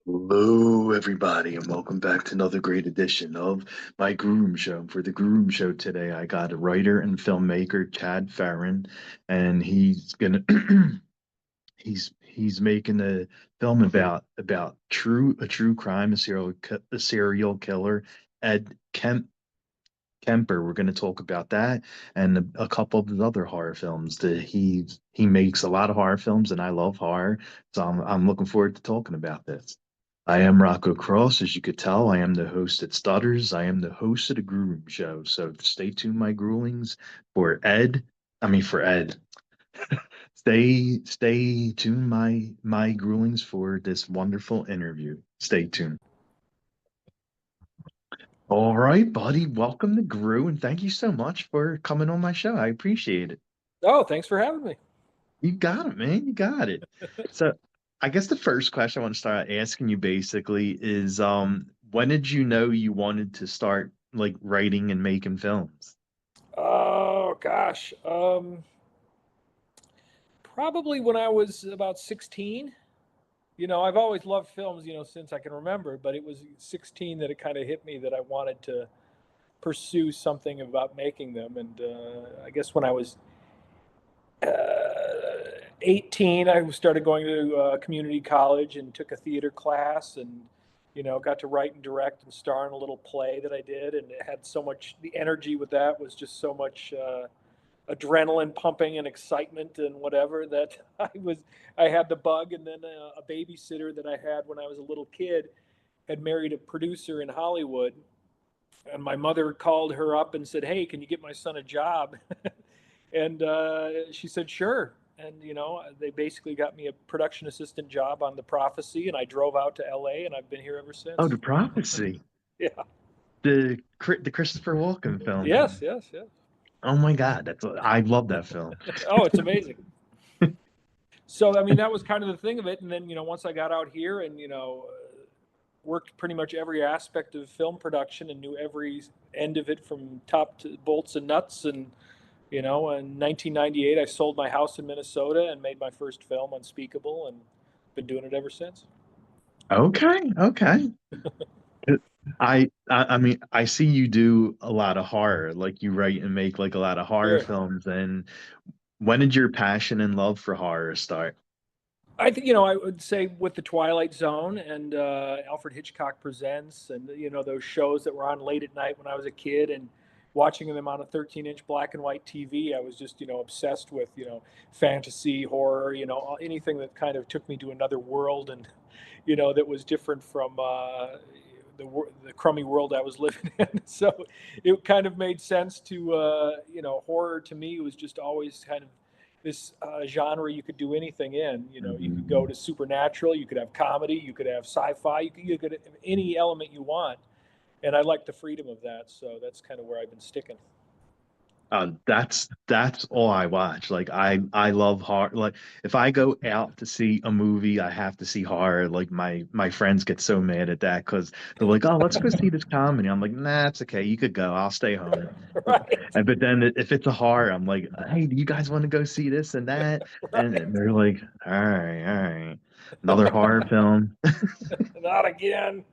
Hello, everybody, and welcome back to another great edition of my Grue Rume Show. For the Grue Rume Show today, I got a writer and filmmaker, Chad Ferrin, and he's gonna he's making a film about a true crime, a serial killer, Ed Kemper. We're going to talk about that and a couple of his other horror films. That he makes a lot of horror films, and I love horror, so I'm looking forward to talking about this. I am Rocco Cross, as you could tell. I am the host at Stutters. I am the host of the Grue Rume Show. So stay tuned, my gruelings, for Ed. I mean, for Ed. Stay tuned, my gruelings, for this wonderful interview. Stay tuned. All right, buddy. Welcome to Gru, and thank you so much for coming on my show. I appreciate it. Oh, thanks for having me. You got it, man. You got it. So, I guess the first question I want to start asking you basically is, when did you know you wanted to start like writing and making films? Oh gosh, probably when I was about 16. I've always loved films, since I can remember, but it was 16 that it kind of hit me that I wanted to pursue something about making them. And I guess when I was 18, I started going to community college and took a theater class and, got to write and direct and star in a little play that I did. And it had so much, the energy with that was just so much adrenaline pumping and excitement and whatever that I had the bug. And then a babysitter that I had when I was a little kid had married a producer in Hollywood. And my mother called her up and said, "Hey, can you get my son a job?" And she said, "Sure." And they basically got me a production assistant job on The Prophecy, and I drove out to LA, and I've been here ever Oh, since. The Prophecy, Yeah. the Christopher Walken Yes, film. yes, yes. Oh my God, I love that film. Oh, it's amazing. So I mean, that was kind of the thing of it. And then once I got out here and worked pretty much every aspect of film production and knew every end of it from top to bolts and nuts. And in 1998, I sold my house in Minnesota and made my first film, Unspeakable, and been doing it ever since. Okay, okay. I mean, I see you do a lot of horror, like you write and make like a lot of horror Sure. films. And when did your passion and love for horror start? I think I would say with the Twilight Zone and Alfred Hitchcock Presents, and those shows that were on late at night when I was a kid, and watching them on a 13-inch black and white TV. I was just obsessed with fantasy, horror, anything that kind of took me to another world, and that was different from the crummy world I was living in. So it kind of made sense to horror to me was just always kind of this genre you could do anything in. You could go to supernatural, you could have comedy, you could have sci-fi, you could have any element you want. And I like the freedom of that, so that's kind of where I've been sticking. That's all I watch. Like I love horror. Like if I go out to see a movie, I have to see horror. Like my friends get so mad at that because they're like, "Oh, let's go see this comedy." I'm like, "Nah, it's okay. You could go. I'll stay home." Right, And but then if it's a horror, I'm like, "Hey, do you guys want to go see this and that?" And right. they're like, all right, another horror film." Not again.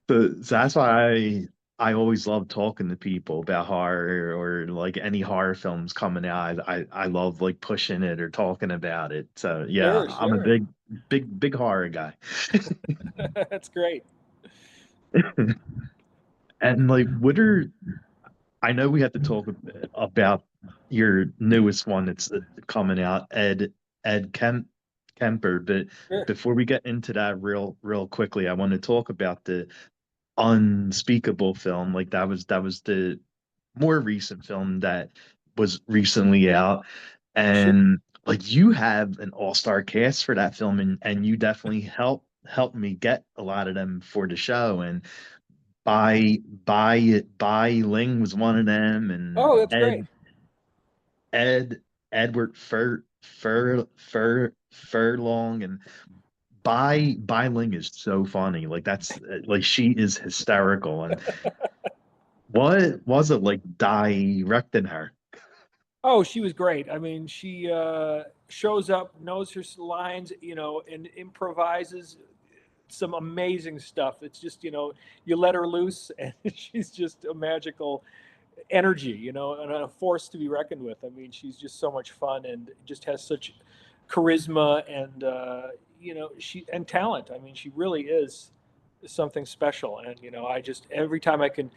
So that's why I always love talking to people about horror or like any horror films coming out. I love like pushing it or talking about it. So yeah, Sure, I'm a sure. big horror guy. That's great. And like, what are I know we have to talk about your newest one that's coming out, Kemper. But Sure. before we get into that real quickly, I want to talk about the Unspeakable film. Like that was the more recent film that was recently out. Sure. And like you have an all-star cast for that film, and you definitely helped me get a lot of them for the show. And by Ling was one of them, and Oh, that's great. Ed Edward Furlong, and by Ling is so funny. Like that's like she is hysterical. And what was it like directing her? Oh, she was great. I mean, she shows up, knows her lines, and improvises some amazing stuff. It's just, you let her loose, and she's just a magical energy, and a force to be reckoned with. I mean, she's just so much fun and just has such charisma and, she and talent. I mean, she really is something special. And, I just, every time I can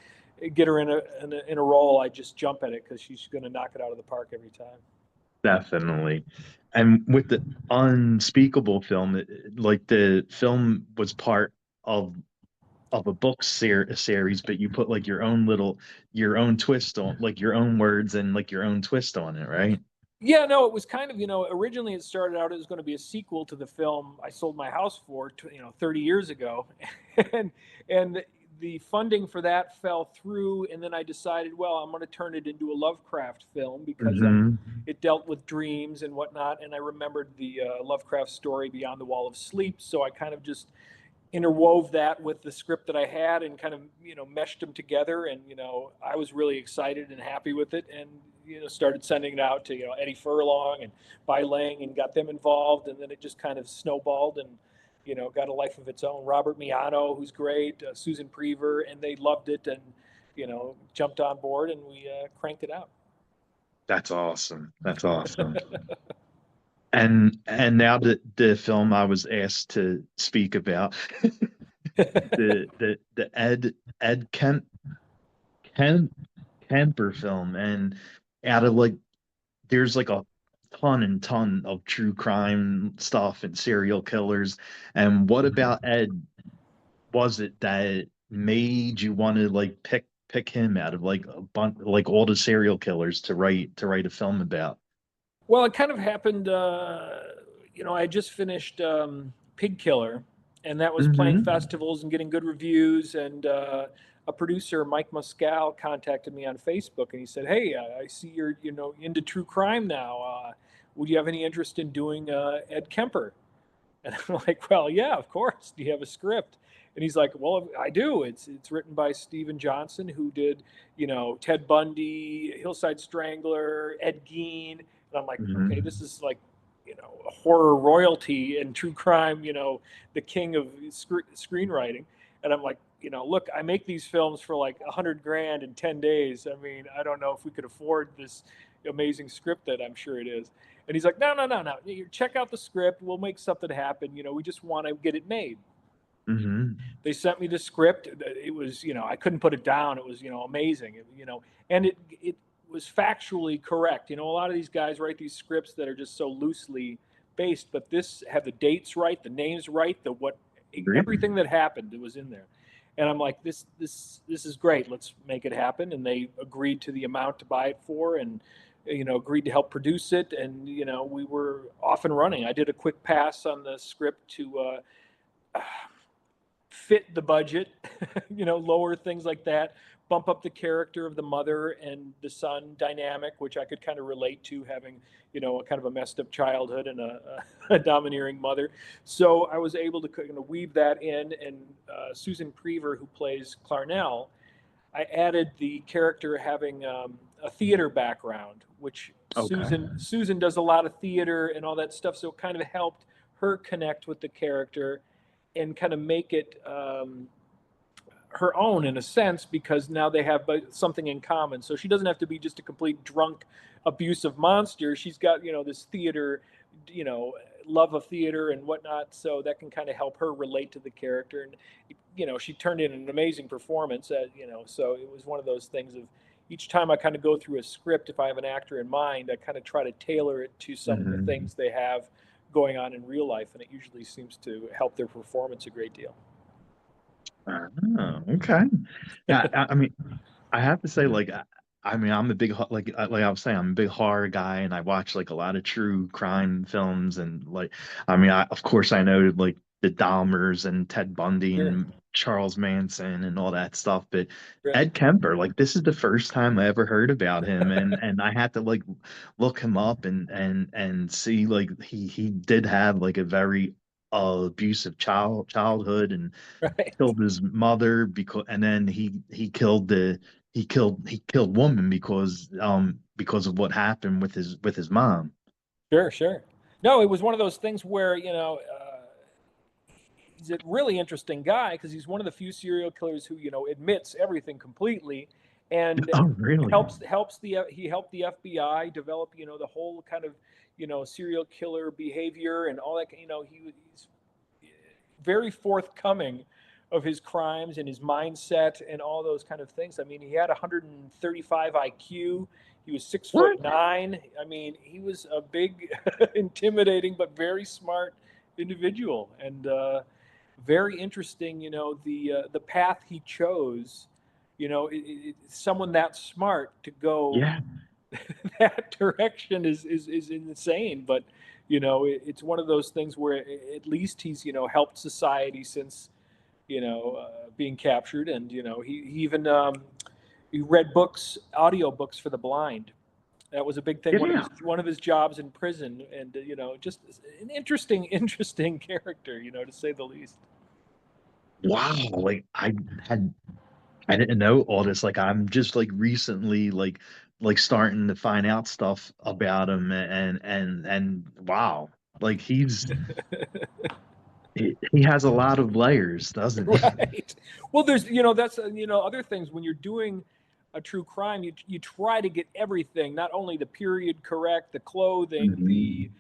get her in a role, I just jump at it because she's going to knock it out of the park every time. Definitely. And with the Unspeakable film, like the film was part of a book series, but you put like your own twist on, like your own words and like your own twist on it, right? Yeah, no, it was kind of, originally it started out as going to be a sequel to the film I sold my house for, 30 years ago. and and the funding for that fell through, and then I decided, well, I'm going to turn it into a Lovecraft film because Hmm. it dealt with dreams and whatnot, and I remembered the Lovecraft story Beyond the Wall of Sleep, so I kind of just interwove that with the script that I had and kind of meshed them together, and I was really excited and happy with it, and started sending it out to Eddie Furlong and Bai Lang and got them involved, and then it just kind of snowballed and got a life of its own. Robert Miano, who's great, Susan Prever, and they loved it and jumped on board, and we cranked it out. That's awesome. That's awesome. And now the film I was asked to speak about, the Ed Kemp Kemper film, and out of like there's like a ton of true crime stuff and serial killers. And what about Ed was it that made you want to like pick him out of like a bunch like all the serial killers to write a film about? Well, it kind of happened. I just finished Pig Killer, and that was playing Hmm. festivals and getting good reviews. And a producer, Mike Muscal, contacted me on Facebook, and he said, "Hey, I see you're into true crime now. Would you have any interest in doing Ed Kemper?" And I'm like, "Well, yeah, of course. Do you have a script?" And he's like, "Well, I do. It's written by Steven Johnson, who did, Ted Bundy, Hillside Strangler, Ed Gein." And I'm like, "Okay, Hmm. this is like, horror royalty and true crime, the king of screenwriting." And I'm like, "Look, I make these films for like 100 grand in 10 days. I mean, I don't know if we could afford this amazing script that I'm sure it is." And he's like, "No, no, no, no. You check out the script. We'll make something happen. We just want to get it made." Hmm. They sent me the script. It was, I couldn't put it down. It was, amazing. And it was factually correct. A lot of these guys write these scripts that are just so loosely based, but this had the dates right, the names right, Really? everything that happened, it was in there. And I'm like, this is great. Let's make it happen. And they agreed to the amount to buy it for, and agreed to help produce it. And we were off and running. I did a quick pass on the script to fit the budget, lower things like that, bump up the character of the mother and the son dynamic, which I could kind of relate to, having, a kind of a messed up childhood and a domineering mother. So I was able to kind of weave that in. And Susan Prever, who plays Clarnell, I added the character having a theater background, which Okay. Susan does a lot of theater and all that stuff. So it kind of helped her connect with the character and kind of make it her own in a sense, because now they have something in common. So she doesn't have to be just a complete drunk, abusive monster. She's got this theater, you know, love of theater and whatnot. So that can kind of help her relate to the character. And she turned in an amazing performance. So it was one of those things of each time I kind of go through a script, if I have an actor in mind, I kind of try to tailor it to some of the Hmm. things they have going on in real life, and it usually seems to help their performance a great deal. Oh, okay. Yeah, I mean, I have to say, like, I mean, I'm a big like I was saying, I'm a big horror guy, and I watch like a lot of true crime films, and like, I mean, of course I know like the Dahmers and Ted Bundy Sure. and Charles Manson and all that stuff, but Right. Ed Kemper, like, this is the first time I ever heard about him, and I had to like look him up and see like he did have like a very abusive childhood and Right. killed his mother because and then he killed he killed woman because of what happened with his mom. Sure, sure. No, it was one of those things where, he's a really interesting guy because he's one of the few serial killers who, admits everything completely, and Oh, really? he helped the FBI develop, the whole kind of, serial killer behavior and all that. He's very forthcoming of his crimes and his mindset and all those kind of things. I mean, he had 135 IQ. He was six What? foot nine. I mean, he was a big, intimidating but very smart individual, and very interesting. The path he chose. Someone that smart to go Yeah, that direction is insane. But it's one of those things where at least he's helped society since being captured, and he even he read books, audio books for the blind. That was a big thing. yeah. One of his jobs in prison, and just an interesting character, to say the least. Wow. Like had I didn't know all this. Like I'm just like recently like starting to find out stuff about him and wow. Like he has a lot of layers, doesn't he? Right. Well, there's that's other things when you're doing a true crime, you try to get everything, not only the period correct, the clothing, Mhm.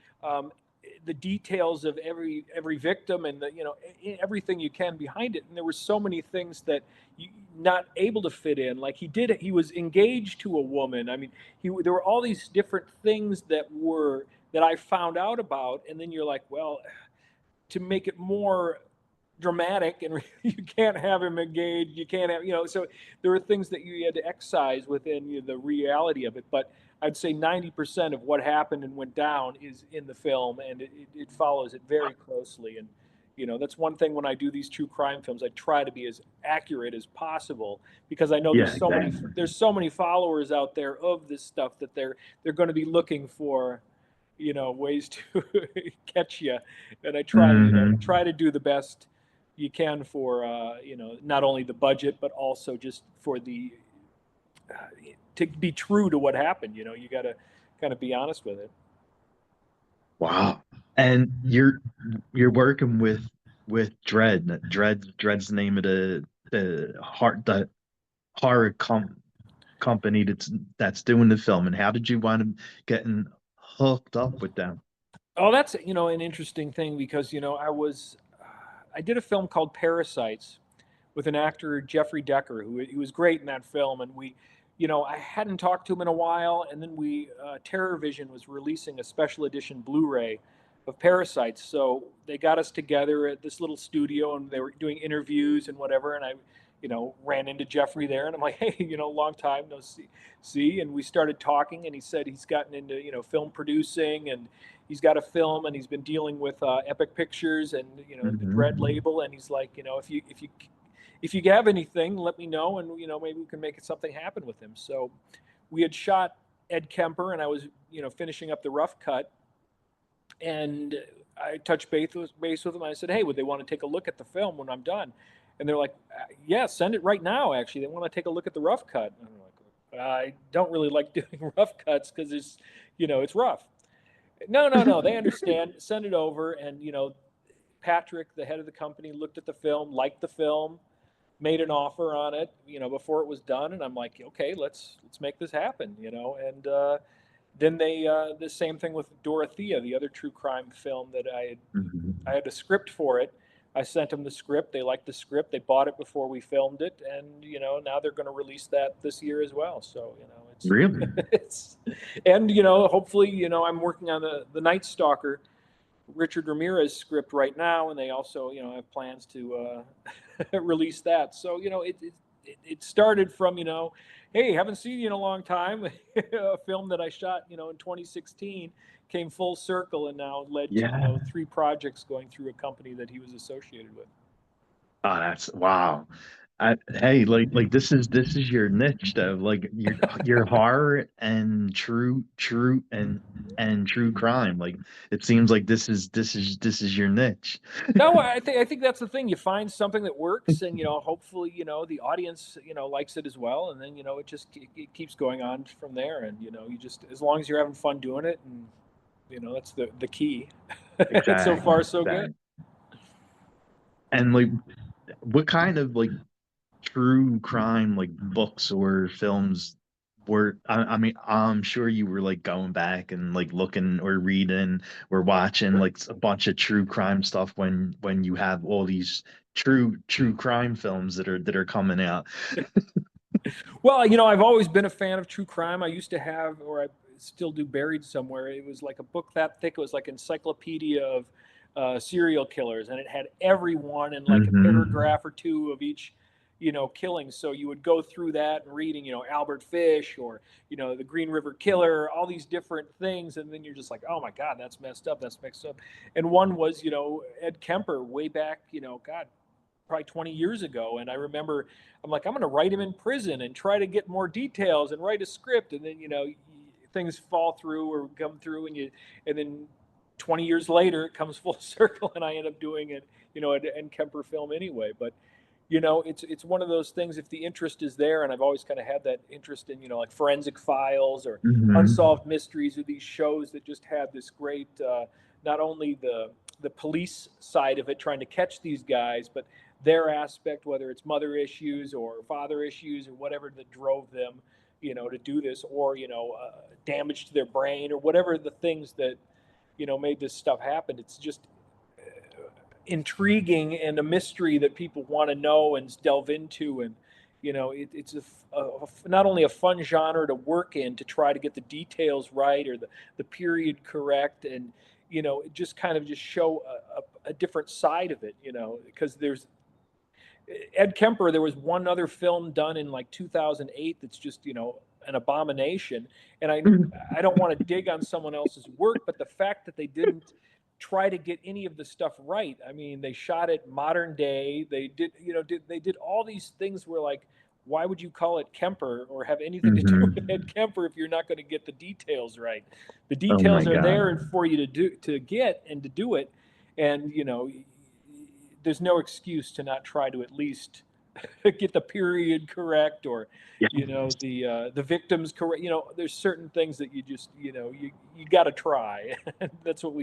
the details of every victim, and everything you can behind it. And there were so many things that you not able to fit in. Like he was engaged to a woman. I mean, there were all these different things that I found out about, and then you're like, well, to make it more dramatic, and you can't have him engaged, you can't have, so there were things that you had to excise within the reality of it. But I'd say 90% of what happened and went down is in the film, and it follows it very closely. And that's one thing when I do these true crime films, I try to be as accurate as possible, because I know Yeah, exactly. there's so many followers out there of this stuff that they're going to be looking for ways to catch you. And I try to Hmm. try to do the best you can for not only the budget but also just for the uh, to be true to what happened. You got to kind of be honest with it. Wow. And you're working with Dread. Dread's the name of the horror company that's doing the film. And how did you wind up getting hooked up with them? Oh, that's an interesting thing, because I did a film called Parasites with an actor, Jeffrey Decker, who he was great in that film. And I hadn't talked to him in a while, and then Terror Vision was releasing a special edition Blu-ray of Parasites, so they got us together at this little studio, and they were doing interviews and whatever. And I ran into Jeffrey there, and I'm like, hey, long time no see. And we started talking, and he said he's gotten into film producing, and he's got a film, and he's been dealing with Epic Pictures and the Dread Hmm. label. And he's like, if you have anything, let me know, and maybe we can make something happen with him. So we had shot Ed Kemper, and I was finishing up the rough cut, and I touched base with them. I said, hey, would they want to take a look at the film when I'm done? And they're like, yeah, send it right now. Actually, they want to take a look at the rough cut. And I'm like, I don't really like doing rough cuts because it's rough. No, no, no. They understand. Send it over. And Patrick, the head of the company, looked at the film, liked the film, made an offer on it, before it was done. And I'm like, okay, let's make this happen. And then the same thing with Dorothea, the other true crime film that I Hmm. had a script for it. I sent them the script. They liked the script. They bought it before we filmed it, and now they're going to release that this year as well. So it's Really? it's and hopefully I'm working on the Night Stalker Richard Ramirez script right now, and they also have plans to release that. So it started from hey, haven't seen you in a long time. A film that I shot in 2016 came full circle, and now led to Yeah. three projects going through a company that he was associated with. Oh, that's wow. Hey, like this is your niche though. Like your horror and true crime. Like it seems like this is your niche. No, I think that's the thing. You find something that works, and hopefully, the audience, likes it as well, and then it keeps going on from there. And you just as long as you're having fun doing it, and that's the key. And so Exactly. far, so good. Exactly. And like what kind of like true crime like books or films I mean, I'm sure you were like going back and like looking or reading or watching like a bunch of true crime stuff when you have all these true crime films that are coming out. Well, I've always been a fan of true crime. I used to have, or I still do, buried somewhere. It was like a book that thick. It was like encyclopedia of serial killers, and it had everyone in like a Hmm. paragraph or two of each, killing. So you would go through that and reading, Albert Fish or the Green River Killer, all these different things, and then you're just like, oh my God, that's messed up. That's messed up. And one was, Ed Kemper, way back, God, probably 20 years ago. And I remember I'm like, I'm going to write him in prison and try to get more details and write a script. And then, things fall through or come through and then 20 years later, it comes full circle and I end up doing it, an Kemper film anyway. But, it's one of those things. If the interest is there, and I've always kind of had that interest in, like Forensic Files or Hmm. Unsolved Mysteries, or these shows that just have this great, not only the police side of it, trying to catch these guys, but their aspect, whether it's mother issues or father issues or whatever that drove them, to do this, or damage to their brain or whatever the things that made this stuff happen. It's just intriguing and a mystery that people want to know and delve into. And it's not only a fun genre to work in, to try to get the details right or the period correct, and just kind of just show a different side of it, because there's Ed Kemper. There was one other film done in like 2008 that's just an abomination. And I don't want to dig on someone else's work, but the fact that they didn't try to get any of the stuff right. I mean, they shot it modern day. They did, they did all these things where like, why would you call it Kemper or have anything to do with Hmm. Ed Kemper if you're not going to get the details right? The Oh my details are God. there for you to get and to do it. And there's no excuse to not try to at least get the period correct, or Yeah. the victims correct. There's certain things that you just you got to try. That's what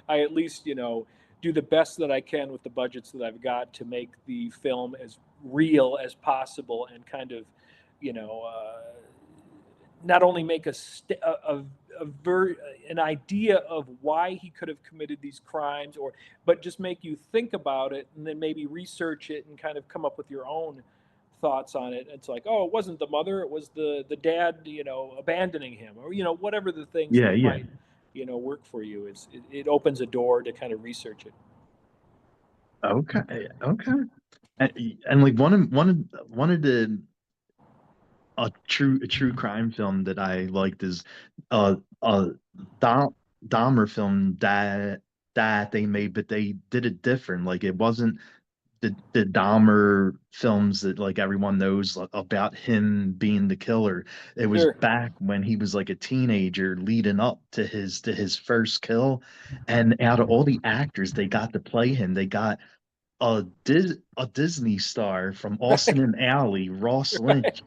I at least do the best that I can with the budgets that I've got to make the film as real as possible, and kind of you know uh, not only make a an idea of why he could have committed these crimes, but just make you think about it and then maybe research it and kind of come up with your own thoughts on it. It's like, oh, it wasn't the mother, it was the dad, abandoning him, or whatever the things Yeah, that yeah. might work for you. It opens a door to kind of research it. Okay. Okay. And like one of the a true crime film that I liked is a Dom, Dahmer film that they made, but they did it different. Like it wasn't the Dahmer films that like everyone knows about him being the killer. It was Sure. back when he was like a teenager leading up to his first kill. And out of all the actors they got to play him, they got a Disney star from Austin Right. and Alley, Ross Right. Lynch.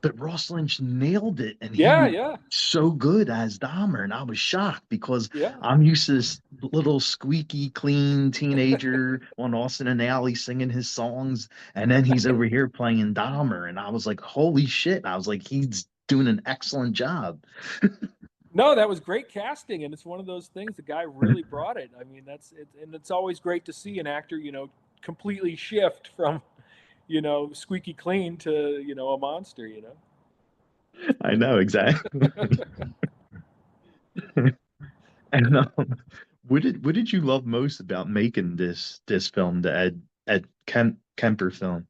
But Ross Lynch nailed it, and he Yeah, was yeah, so good as Dahmer, and I was shocked because yeah. I'm used to this little squeaky clean teenager on Austin and Alley singing his songs, and then he's over here playing Dahmer, and I was like, holy shit! I was like, he's doing an excellent job. No, that was great casting, and it's one of those things. The guy really brought it. I mean, that's it, and it's always great to see an actor, completely shift from, squeaky clean to, a monster. I know exactly. And what did you love most about making this film, the Ed Kemper film?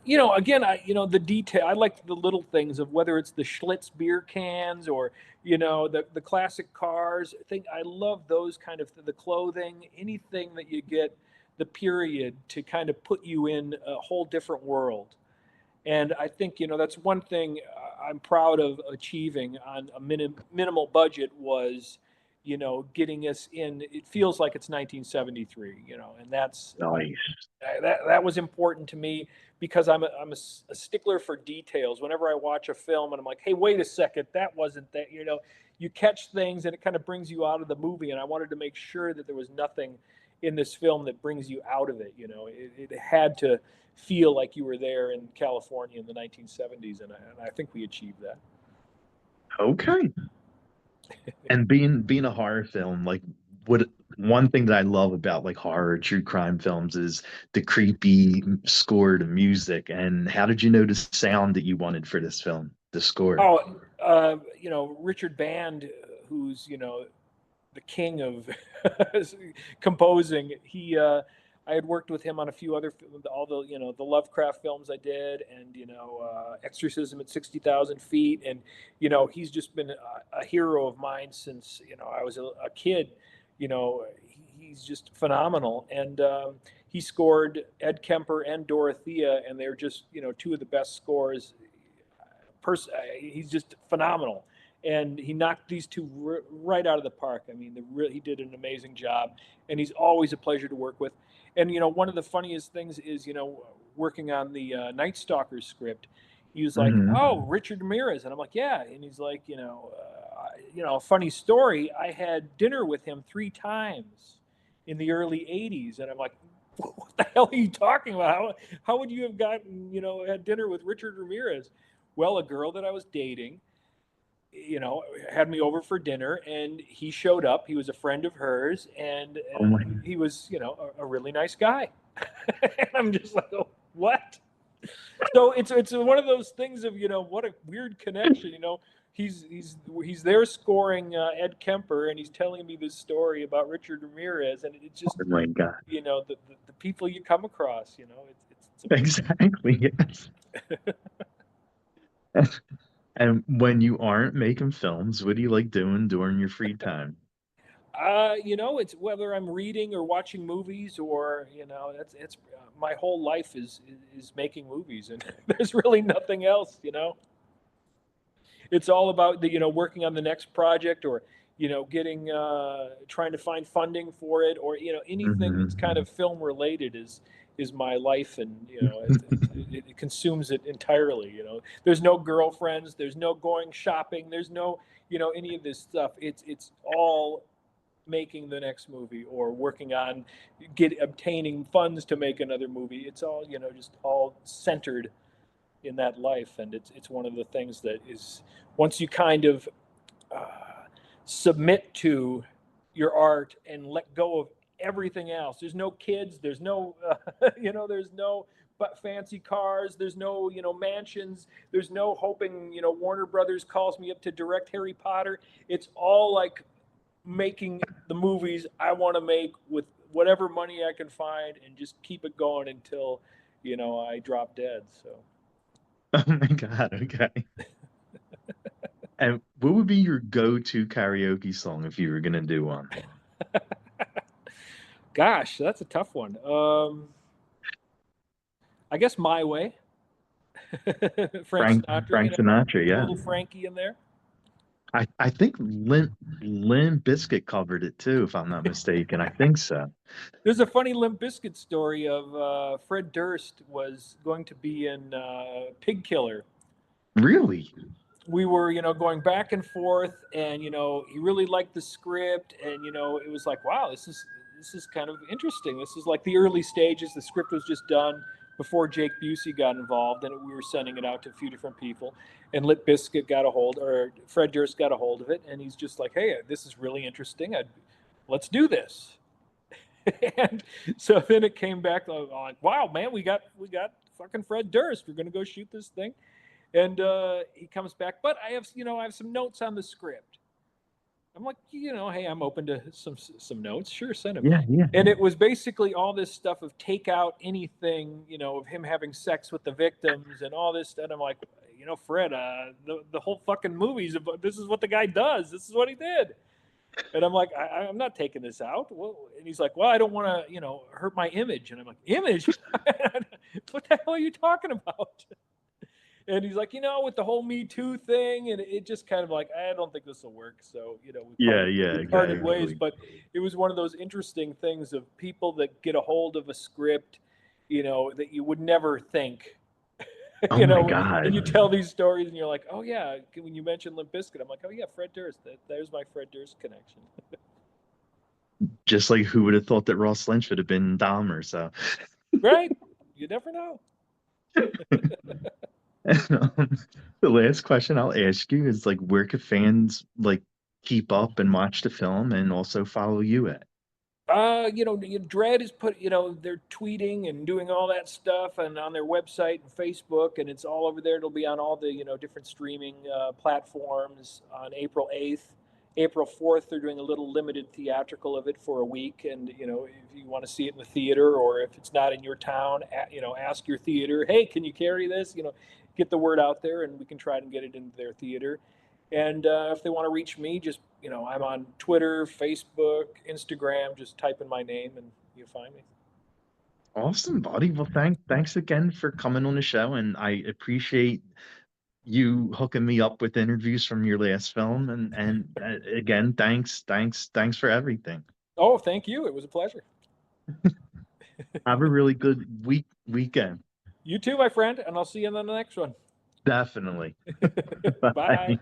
Again, the detail. I like the little things of whether it's the Schlitz beer cans or the classic cars. I love those kind of the clothing, anything that you get the period to kind of put you in a whole different world. And I think, that's one thing I'm proud of achieving on a minimal budget was, getting us in. It feels like it's 1973, and that's Nice. that was important to me because I'm a stickler for details. Whenever I watch a film and I'm like, hey, wait a second, that wasn't that. You catch things and it kind of brings you out of the movie. And I wanted to make sure that there was nothing in this film that brings you out of it. It had to feel like you were there in California in the 1970s, and I think we achieved that. Okay. And being a horror film, like what one thing that I love about like horror true crime films is the creepy scored music. And how did you know the sound that you wanted for this film? The score. Oh, Richard Band, who's the king of composing. I had worked with him on a few other, all the the Lovecraft films I did, and Exorcism at 60,000 feet, and he's just been a hero of mine since I was a kid. He's just phenomenal, and he scored Ed Kemper and Dorothea, and they're just two of the best scores. He's just phenomenal, and he knocked these two right out of the park. I mean, he did an amazing job, and he's always a pleasure to work with. And one of the funniest things is working on the Night Stalker script. He was like, Hmm. "Oh, Richard Ramirez," and I'm like, "Yeah," and he's like, a funny story. I had dinner with him 3 times in the early '80s, and I'm like, "What the hell are you talking about? How would you have gotten had dinner with Richard Ramirez?" Well, a girl that I was dating, had me over for dinner, and he showed up. He was a friend of hers, and Oh my. he was, a really nice guy. And I'm just like, oh, what? So it's one of those things of what a weird connection. He's there scoring Ed Kemper, and he's telling me this story about Richard Ramirez, and it's just Oh my God. the people you come across. It's amazing. Exactly. Yes. And when you aren't making films, what do you like doing during your free time? It's whether I'm reading or watching movies, or it's my whole life is making movies, and there's really nothing else. It's all about the working on the next project, or getting trying to find funding for it, or anything that's kind Hmm. of film related is my life, and it consumes it entirely. There's no girlfriends, there's no going shopping, there's no any of this stuff. It's all making the next movie, or working on obtaining funds to make another movie. It's all just all centered in that life, and it's one of the things that is, once you kind of submit to your art and let go of everything else. There's no kids, there's no there's no but fancy cars, there's no mansions, there's no hoping Warner Brothers calls me up to direct Harry Potter. It's all like making the movies I want to make with whatever money I can find, and just keep it going until I drop dead. So Oh my God. Okay. And what would be your go-to karaoke song if you were gonna do one? gosh, that's a tough one. I guess My Way. Frank Sinatra, Frank Sinatra, a yeah. little Frankie in there. I think Lynn Biscuit covered it too, if I'm not mistaken. I think so. There's a funny Limp Bizkit story of Fred Durst was going to be in Pig Killer. Really? We were, going back and forth, and he really liked the script, and it was like, wow, this is kind of interesting. This is like the early stages. The script was just done before Jake Busey got involved, and we were sending it out to a few different people. And Lit Biscuit got a hold, or Fred Durst got a hold of it, and he's just like, hey, this is really interesting. Let's do this. And so then it came back like, wow, man, we got fucking Fred Durst. We're gonna go shoot this thing, and he comes back, but I have some notes on the script. I'm like, hey, I'm open to some notes. Sure, send him. Yeah, yeah. And it was basically all this stuff of take out anything, of him having sex with the victims and all this. And I'm like, Fred, the whole fucking movie's about, this is what the guy does. This is what he did. And I'm like, I'm not taking this out. Well, and he's like, well, I don't want to, hurt my image. And I'm like, image? What the hell are you talking about? And he's like, with the whole Me Too thing, and it just kind of like, I don't think this will work. So, Yeah, yeah, we parted ways. exactly. But it was one of those interesting things of people that get a hold of a script, that you would never think. Oh my And God. you tell these stories, and you're like, oh yeah, when you mentioned Limp Bizkit, I'm like, oh yeah, Fred Durst. There's my Fred Durst connection. Just like who would have thought that Ross Lynch would have been Dahmer? So, Right? You never know. and, the last question I'll ask you is like, where could fans like keep up and watch the film and also follow you at? Dread is they're tweeting and doing all that stuff and on their website and Facebook, and it's all over there. It'll be on all the, different streaming platforms on April 8th. April 4th, they're doing a little limited theatrical of it for a week. And, if you want to see it in the theater, or if it's not in your town, ask your theater, hey, can you carry this? Get the word out there, and we can try and get it into their theater. And if they want to reach me, just, I'm on Twitter, Facebook, Instagram, just type in my name and you'll find me. Awesome, buddy. Well, thanks again for coming on the show, and I appreciate you hooking me up with interviews from your last film. And again, thanks for everything. Oh, thank you. It was a pleasure. Have a really good weekend. You too, my friend, and I'll see you in the next one. Definitely. Bye. Bye.